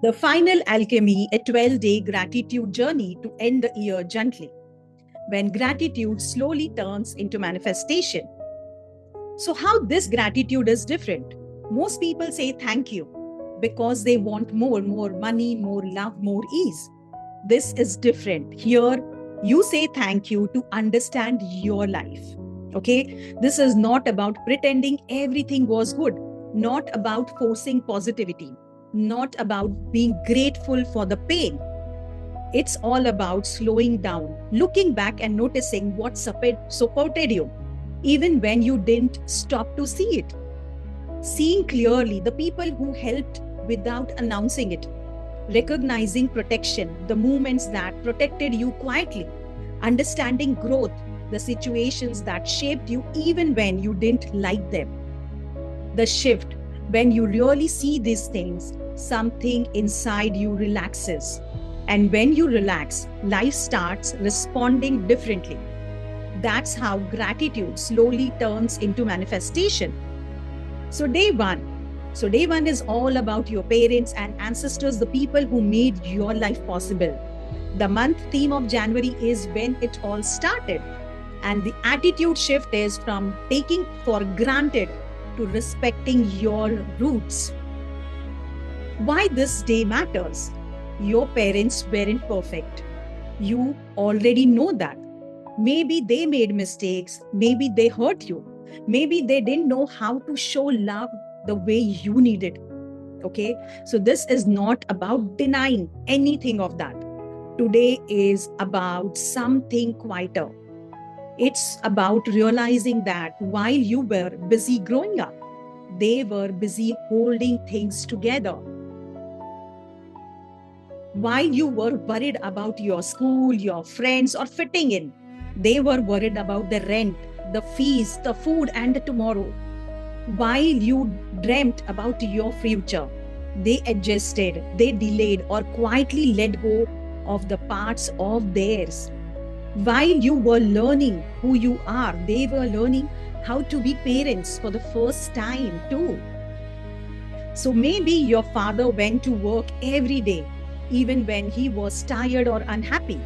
The Final Alchemy, a 12-day gratitude journey to end the year gently, when gratitude slowly turns into manifestation. So, how this gratitude is different? Most people say thank you because they want more money, more love, more ease. This is different. Here, you say thank you to understand your life. Okay? This is not about pretending everything was good, not about forcing positivity, not about being grateful for the pain. It's all about slowing down, looking back and noticing what supported you, even when you didn't stop to see it. Seeing clearly the people who helped without announcing it, recognizing protection, the moments that protected you quietly, understanding growth, the situations that shaped you even when you didn't like them. The shift, when you really see these things, something inside you relaxes. And when you relax, life starts responding differently. That's how gratitude slowly turns into manifestation. So, day one. So, day one is all about your parents and ancestors, the people who made your life possible. The month theme of January is when it all started. And the attitude shift is from taking for granted to respecting your roots. Why this day matters? Your parents weren't perfect. You already know that. Maybe they made mistakes, maybe they hurt you, maybe they didn't know how to show love the way you needed. Okay, so this is not about denying anything of that. Today is about something quieter. It's about realizing that while you were busy growing up, they were busy holding things together. While you were worried about your school, your friends, or fitting in, they were worried about the rent, the fees, the food, and the tomorrow. While you dreamt about your future, they adjusted, they delayed, or quietly let go of the parts of theirs. While you were learning who you are, they were learning how to be parents for the first time, too. So maybe your father went to work every day, even when he was tired or unhappy.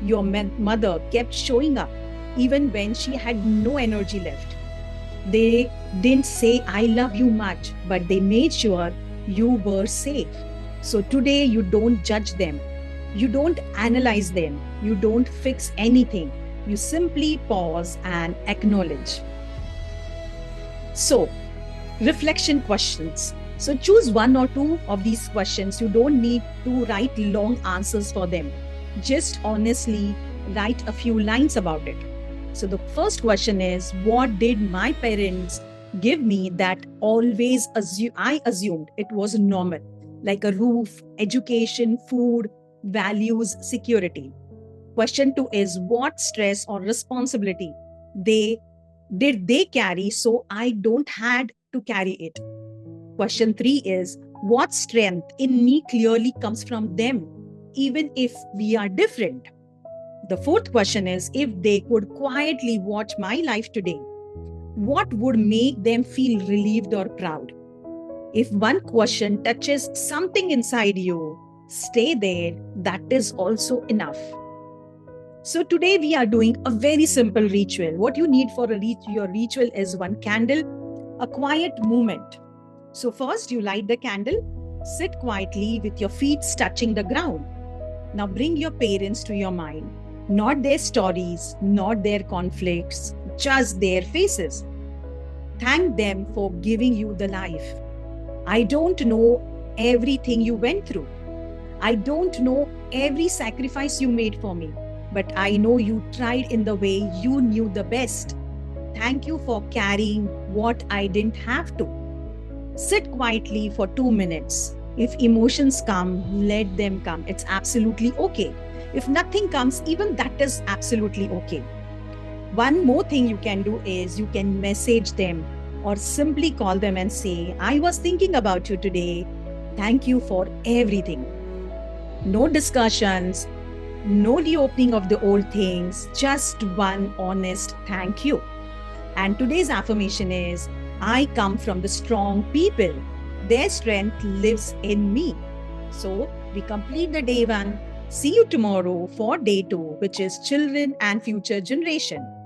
Your mother kept showing up, even when she had no energy left. They didn't say, I love you much, but they made sure you were safe. So today, you don't judge them. You don't analyze them. You don't fix anything. You simply pause and acknowledge. So, reflection questions. So choose one or two of these questions. You don't need to write long answers for them. Just honestly write a few lines about it. So the first question is, what did my parents give me that I assumed it was normal, like a roof, education, food, values, security. Question two is, what stress or responsibility they did they carry so I don't had to carry it? Question three is, what strength in me clearly comes from them, even if we are different? The fourth question is, if they could quietly watch my life today, what would make them feel relieved or proud? If one question touches something inside you, stay there. That is also enough. So today we are doing a very simple ritual. What you need for your ritual is one candle, a quiet moment. So first you light the candle, sit quietly with your feet touching the ground. Now bring your parents to your mind, not their stories, not their conflicts, just their faces. Thank them for giving you the life. I don't know everything you went through. I don't know every sacrifice you made for me, but I know you tried in the way you knew the best. Thank you for carrying what I didn't have to. Sit quietly for 2 minutes. If emotions come, let them come. It's absolutely okay. If nothing comes, even that is absolutely okay. One more thing you can do is you can message them or simply call them and say, I was thinking about you today. Thank you for everything. No discussions, no reopening of the old things, just one honest thank you. And today's affirmation is, I come from the strong people. Their strength lives in me. So we complete the day one. See you tomorrow for day two, which is children and future generation.